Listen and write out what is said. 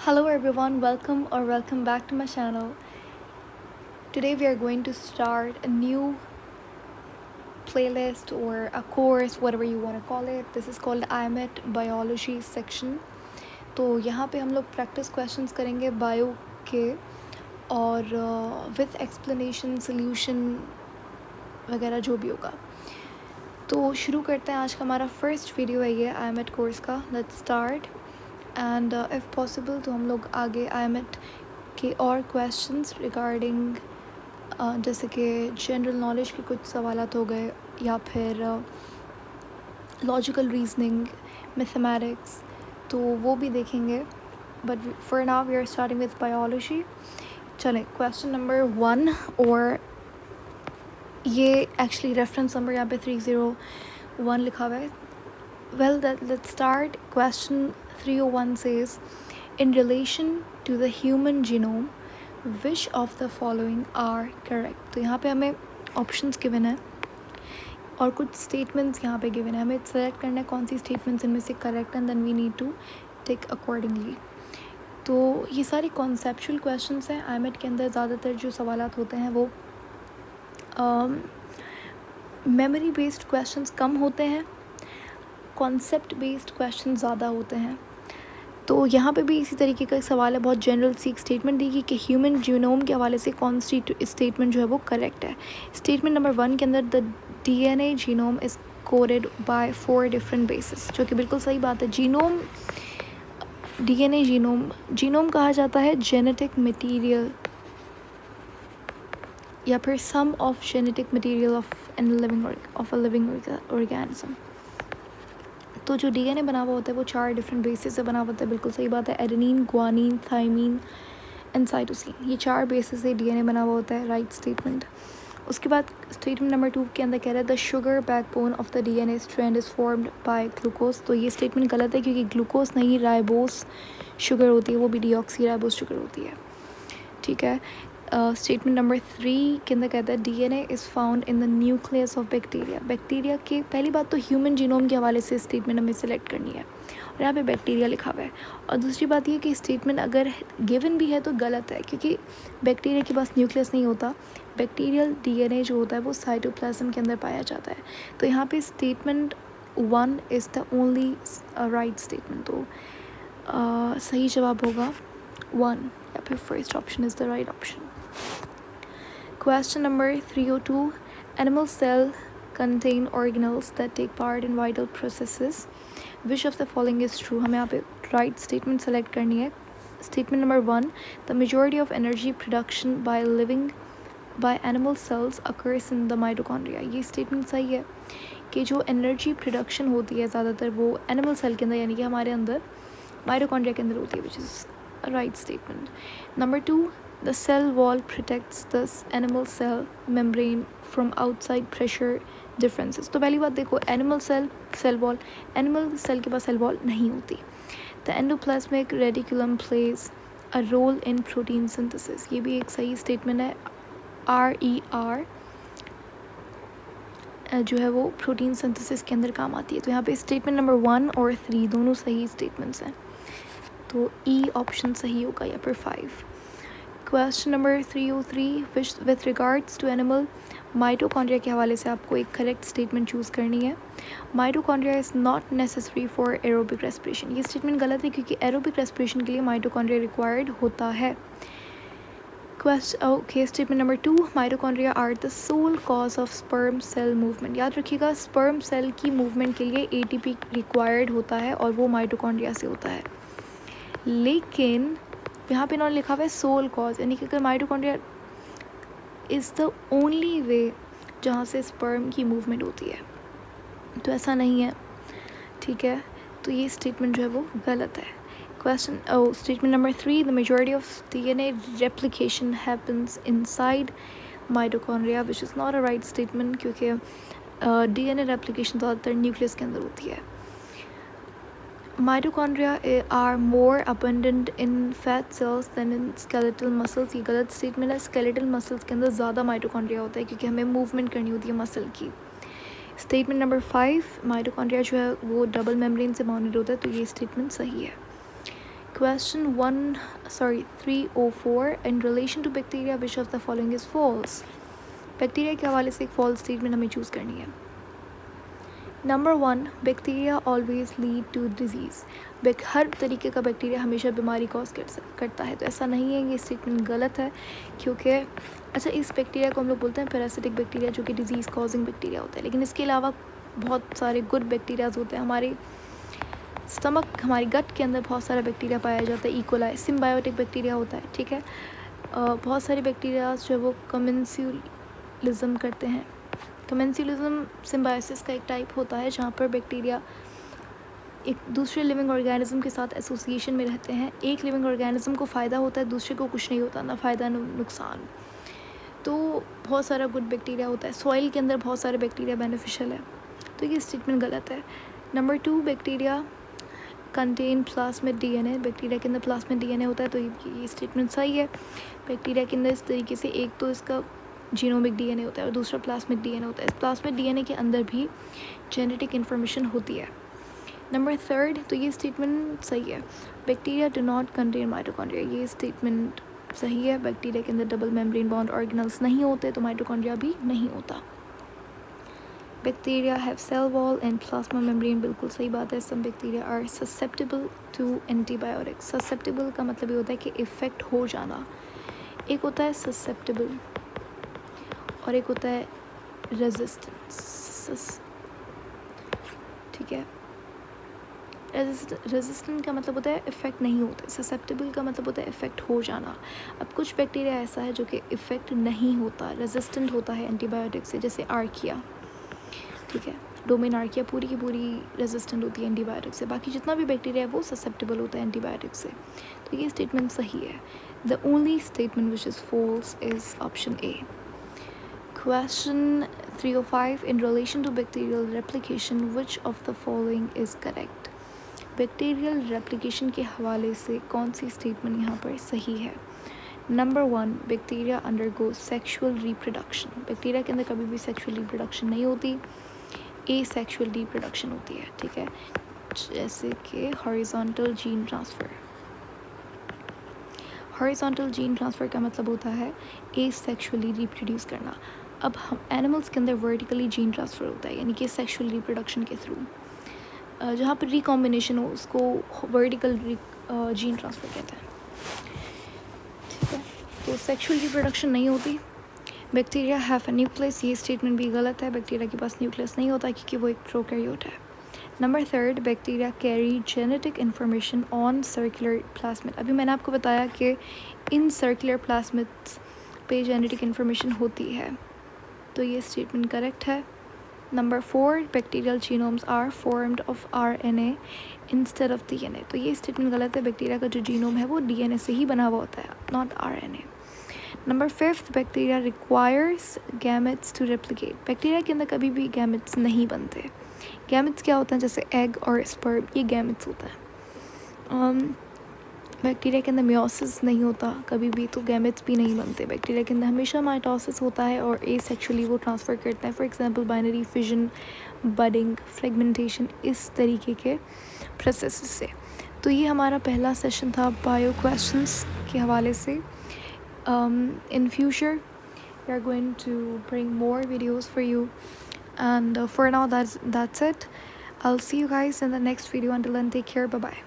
Hello everyone, welcome back to my channel. Today we are going to start a new playlist or a course, whatever you want to call it. This is called IMET Biology section. तो यहाँ पे हम लोग practice questions करेंगे bio के और with explanation solution वगैरह जो भी होगा. तो शुरू करते हैं. आज का हमारा फर्स्ट वीडियो है ये IMET कोर्स का. Let's start. And if possible तो हम लोग आगे IMET के और क्वेश्चंस रिगार्डिंग जैसे कि जनरल नॉलेज के कुछ सवालात हो गए या फिर लॉजिकल रीजनिंग, मैथमेटिक्स, तो वो भी देखेंगे. But for now we are starting with biology. चलें, क्वेश्चन नंबर 1 और ये एक्चुअली रेफरेंस नंबर यहाँ पे 301 लिखा हुआ है. Well, let's start. Question 301 says, in relation to the human genome, which of the following are correct? तो यहाँ पे हमें options given है और कुछ statements यहाँ पे given है. हमें select करना है कौन सी statements इनमें से correct and then we need to take accordingly. तो ये सारे conceptual questions हैं. IMET के अंदर ज़्यादातर जो सवालात होते हैं वो memory based questions कम होते हैं, कॉन्सेप्ट बेस्ड क्वेश्चन ज़्यादा होते हैं. तो यहाँ पे भी इसी तरीके का एक सवाल है. बहुत जनरल सी एक स्टेटमेंट दी गई कि ह्यूमन जीनोम के हवाले से कौन सी स्टेटमेंट जो है वो करेक्ट है. स्टेटमेंट नंबर 1 के अंदर the DNA genome is coded by 4 different basis, जो कि बिल्कुल सही बात है. जीनोम DNA जीनोम कहा जाता है जेनेटिक मटेरियल या फिर sum of genetic material of a living organism. तो जो DNA बना हुआ होता है वो 4 डिफरेंट बेसिस से बना हुआ होता है. बिल्कुल सही बात है. Adenine, guanine, thymine and cytosine, ये 4 बेसिस से DNA बना हुआ होता है. Right statement. उसके बाद स्टेटमेंट नंबर 2 के अंदर कह रहा है the sugar backbone of the DNA strand is formed by glucose. तो ये स्टेटमेंट गलत है क्योंकि ग्लूकोज नहीं, राइबोस शुगर होती है, वो भी डीऑक्सी राइबोस शुगर होती है. ठीक है. स्टेटमेंट नंबर 3 के अंदर कहता है DNA is found in the nucleus of bacteria. Bacteria के पहली बात तो ह्यूमन जीनोम के हवाले से स्टेटमेंट हमें सेलेक्ट करनी है और यहाँ पे बैक्टीरिया लिखा हुआ है. और दूसरी बात ये कि स्टेटमेंट अगर गिवन भी है तो गलत है क्योंकि बैक्टीरिया के पास न्यूक्लियस नहीं होता. बैक्टीरियल DNA जो होता है वो साइटोप्लाज्म के अंदर पाया जाता है. तो यहाँ पे statement 1 is the only right statement. तो सही जवाब होगा 1 या फिर first option is the right option. Question number 302. Animal cell contain organelles that take part in vital processes. Which of the following is true? हमें यहाँ पे right statement select करनी है. Statement number 1. The majority of energy production by animal cells occurs in the mitochondria. ये statement सही है कि जो energy production होती है ज़्यादातर वो animal cell के अंदर यानी कि हमारे अंदर mitochondria के अंदर होती है, which is a right statement. Number 2. The cell wall protects the animal cell membrane from outside pressure differences. तो पहली बात देखो, animal cell wall, animal cell के पास सेल वॉल नहीं होती. The endoplasmic reticulum plays a role in protein synthesis. ये भी एक सही स्टेटमेंट है. RER जो है वो प्रोटीन सिंथेसिस के अंदर काम आती है. तो यहाँ पे स्टेटमेंट नंबर 1 और 3 दोनों सही स्टेटमेंट्स हैं. तो E ऑप्शन सही होगा या फिर 5. Question number 303. With regards to animal mitochondria के हवाले से आपको एक करेक्ट स्टेटमेंट चूज़ करनी है. Mitochondria is not necessary for aerobic respiration. ये स्टेटमेंट गलत है क्योंकि एरोबिक रेस्पिरेशन के लिए माइटोकॉन्ड्रिया रिक्वायर्ड होता है. Statement number 2. Mitochondria are the sole cause of sperm cell movement. याद रखिएगा, स्पर्म सेल की मूवमेंट के लिए ATP रिक्वायर्ड होता है और वो माइटोकॉन्ड्रिया से होता है. लेकिन यहाँ पे इन्होंने लिखा हुआ है सोल कॉज, यानी कि अगर mitochondria is the only way जहाँ से स्पर्म की मूवमेंट होती है, तो ऐसा नहीं है. ठीक है. तो ये स्टेटमेंट जो है वो गलत है. Statement number 3. The majority of DNA replication happens inside mitochondria, which is not a right statement क्योंकि DNA रेप्लिकेशन ज़्यादातर न्यूक्लियस के अंदर होती है. Mitochondria are more abundant in fat cells than in skeletal muscles. ये गलत स्टेटमेंट है. Skeletal muscles के अंदर ज़्यादा माइटोकॉन्ड्रिया होता है क्योंकि हमें मूवमेंट करनी होती है मसल की. Statement number 5. माइटोकॉन्ड्रिया जो है वो डबल मेम्ब्रेन से बाउंडेड होता है. तो ये स्टेटमेंट सही है. Question 304, in relation to bacteria which of the following is false? Bacteria के हवाले से एक फॉल्स स्टेटमेंट हमें चूज़ करनी है. Number 1, bacteria always lead to disease. हर तरीके का बैक्टीरिया हमेशा बीमारी कॉज करता है. तो ऐसा नहीं है, ये स्टेटमेंट गलत है. क्योंकि अच्छा, इस बैक्टीरिया को हम लोग बोलते हैं पैरासिटिक बैक्टीरिया, जो कि डिजीज़ कॉजिंग बैक्टीरिया होता है. लेकिन इसके अलावा बहुत सारे गुड बैक्टीरियाज होते हैं. हमारे स्टमक, हमारी गट के अंदर बहुत सारा बैक्टीरिया पाया जाता है. इकोलाई सिम्बायोटिक बैक्टीरिया होता है. ठीक है. बहुत सारे बैक्टीरियाज जो है वो कमेंसुलिज्म करते हैं. कमेंसुलिज्म सिम्बायोसिस का एक टाइप होता है जहाँ पर बैक्टीरिया एक दूसरे लिविंग ऑर्गेनिज्म के साथ एसोसिएशन में रहते हैं. एक लिविंग ऑर्गेनिज्म को फ़ायदा होता है, दूसरे को कुछ नहीं होता, ना फ़ायदा ना नुकसान. तो बहुत सारा गुड बैक्टीरिया होता है. सॉइल के अंदर बहुत सारे बैक्टीरिया बेनिफिशियल है. तो ये स्टेटमेंट गलत है. Number 2, bacteria contain plasmid DNA. Bacteria के अंदर प्लाज्मिड डीएनए होता है. तो ये स्टेटमेंट सही है. बैक्टीरिया के अंदर इस तरीके से एक तो इसका जीनोमिक डीएनए होता है और दूसरा प्लाज्मिड डीएनए होता है. इस प्लाज्मिड डीएनए के अंदर भी जेनेटिक इन्फॉर्मेशन होती है. नंबर 3, तो ये स्टेटमेंट सही है. Bacteria do not contain mitochondria. ये स्टेटमेंट सही है. बैक्टीरिया के अंदर डबल मेम्ब्रेन बॉन्ड ऑर्गेनल्स नहीं होते, तो माइटोकॉन्ड्रिया भी नहीं होता. Bacteria have cell wall and plasma membrane. बिल्कुल सही बात है. Some bacteria are susceptible to antibiotics. Susceptible का मतलब ये होता है कि इफ़ेक्ट हो जाना. एक होता है ससेप्टेबल और एक होता है रेजिस्टेंस. ठीक है. रेजिस्टेंट का मतलब होता है इफ़ेक्ट नहीं होता. ससेप्टेबल का मतलब होता है इफ़ेक्ट हो जाना. अब कुछ बैक्टीरिया ऐसा है जो कि इफ़ेक्ट नहीं होता, रेजिस्टेंट होता है एंटीबायोटिक से, जैसे आर्किया. ठीक है. डोमेन आर्किया पूरी की पूरी रेजिस्टेंट होती है एंटीबायोटिक से. बाकी जितना भी बैक्टीरिया है वो ससेप्टेबल होता है एंटीबायोटिक से. तो ये स्टेटमेंट सही है. The only statement which is false is option A. Question 305, in relation to bacterial replication, which of the following is correct? Bacterial replication के हवाले से कौन सी स्टेटमेंट यहाँ पर सही है? Number 1, bacteria undergo sexual reproduction. Bacteria के अंदर कभी भी सेक्शुअल रिप्रोडक्शन नहीं होती. ए सेक्शुअल रिप्रोडक्शन होती है. ठीक है. जैसे कि horizontal gene transfer. Horizontal gene transfer का मतलब होता है ए सेक्शुअली रिप्रोड्यूस करना. अब हम एनिमल्स के अंदर वर्टिकली जीन ट्रांसफ़र होता है, यानी कि सेक्शुअल रिप्रोडक्शन के थ्रू. जहाँ पर रिकॉम्बिनेशन हो उसको वर्टिकल जीन ट्रांसफ़र कहते हैं. ठीक है. तो सेक्शुअल रिप्रोडक्शन नहीं होती. Bacteria have a nucleus. ये स्टेटमेंट भी गलत है. बैक्टीरिया के पास न्यूक्लियस नहीं होता क्योंकि वो एक प्रोकैरियोट है. Number 3, bacteria carry genetic information on circular plasmid. अभी मैंने आपको बताया कि इन सर्कुलर प्लाज्मिड्स पे जेनेटिक इन्फॉर्मेशन होती है. तो ये स्टेटमेंट करेक्ट है. Number 4, bacterial genomes are formed of RNA instead of DNA. तो ये स्टेटमेंट गलत है. बैक्टीरिया का जो जीनोम है वो DNA से ही बना हुआ होता है, not RNA. Number 5, bacteria requires gametes to replicate. Bacteria के अंदर कभी भी गैमेट्स नहीं बनते. गैमेट्स क्या होता है? जैसे एग और स्पर्म, ये गैमेट्स होता है. बैक्टीरिया के अंदर मियोसिस नहीं होता कभी भी, तो गैमेट्स भी नहीं बनते. बैक्टीरिया के अंदर हमेशा माइटोसिस होता है और एसेक्सुअली वो ट्रांसफ़र करते हैं. For example binary fission, budding, fragmentation, इस तरीके के प्रोसेस से. तो ये हमारा पहला सेशन था बायो क्वेश्चंस के हवाले से. In future we are going to bring more videos for you, and for now that's it. I'll see you guys in the next video. Until then, take care. Bye bye.